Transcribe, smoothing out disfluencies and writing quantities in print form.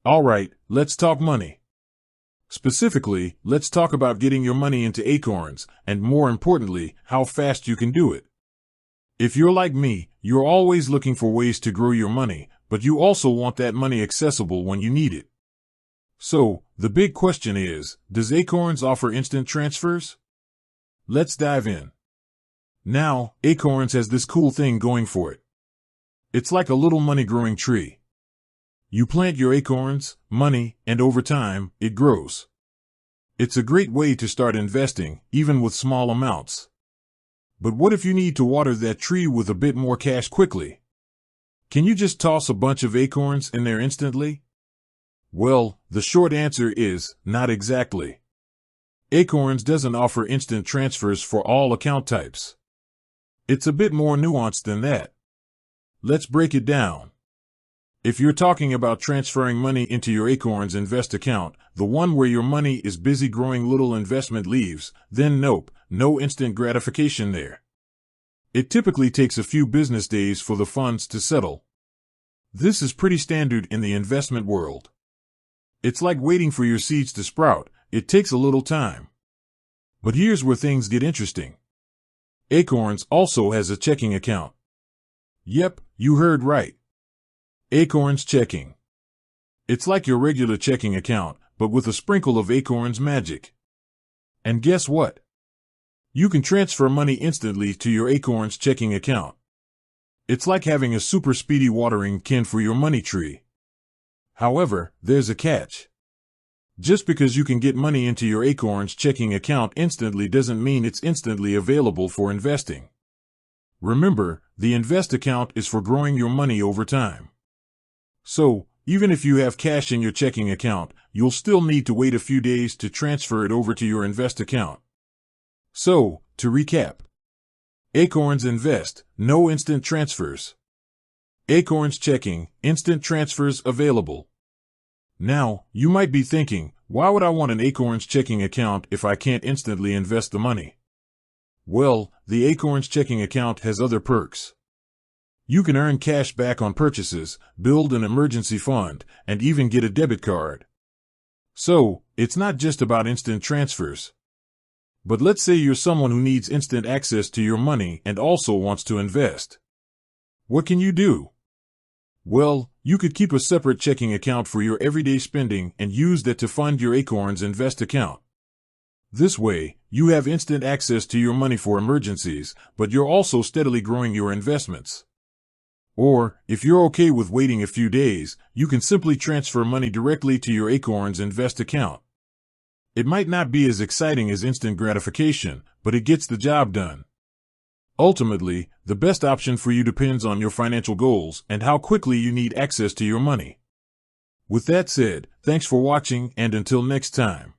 Alright, let's talk money. Specifically, let's talk about getting your money into Acorns, and more importantly, how fast you can do it. If you're like me, you're always looking for ways to grow your money, but you also want that money accessible when you need it. So, the big question is, does Acorns offer instant transfers? Let's dive in. Now, Acorns has this cool thing going for it. It's like a little money-growing tree. You plant your acorns, money, and over time, it grows. It's a great way to start investing, even with small amounts. But what if you need to water that tree with a bit more cash quickly? Can you just toss a bunch of acorns in there instantly? Well, the short answer is, not exactly. Acorns doesn't offer instant transfers for all account types. It's a bit more nuanced than that. Let's break it down. If you're talking about transferring money into your Acorns Invest account, the one where your money is busy growing little investment leaves, then nope, no instant gratification there. It typically takes a few business days for the funds to settle. This is pretty standard in the investment world. It's like waiting for your seeds to sprout. It takes a little time. But here's where things get interesting. Acorns also has a checking account. Yep, you heard right. Acorns checking. It's like your regular checking account, but with a sprinkle of Acorns magic. And guess what? You can transfer money instantly to your Acorns checking account. It's like having a super speedy watering can for your money tree. However, there's a catch. Just because you can get money into your Acorns checking account instantly doesn't mean it's instantly available for investing. Remember, the Invest account is for growing your money over time. So, even if you have cash in your checking account, you'll still need to wait a few days to transfer it over to your Invest account. So, to recap. Acorns Invest, no instant transfers. Acorns Checking, instant transfers available. Now, you might be thinking, why would I want an Acorns checking account if I can't instantly invest the money? Well, the Acorns checking account has other perks. You can earn cash back on purchases, build an emergency fund, and even get a debit card. So, it's not just about instant transfers. But let's say you're someone who needs instant access to your money and also wants to invest. What can you do? Well, you could keep a separate checking account for your everyday spending and use that to fund your Acorns Invest account. This way, you have instant access to your money for emergencies, but you're also steadily growing your investments. Or, if you're okay with waiting a few days, you can simply transfer money directly to your Acorns Invest account. It might not be as exciting as instant gratification, but it gets the job done. Ultimately, the best option for you depends on your financial goals and how quickly you need access to your money. With that said, thanks for watching, and until next time.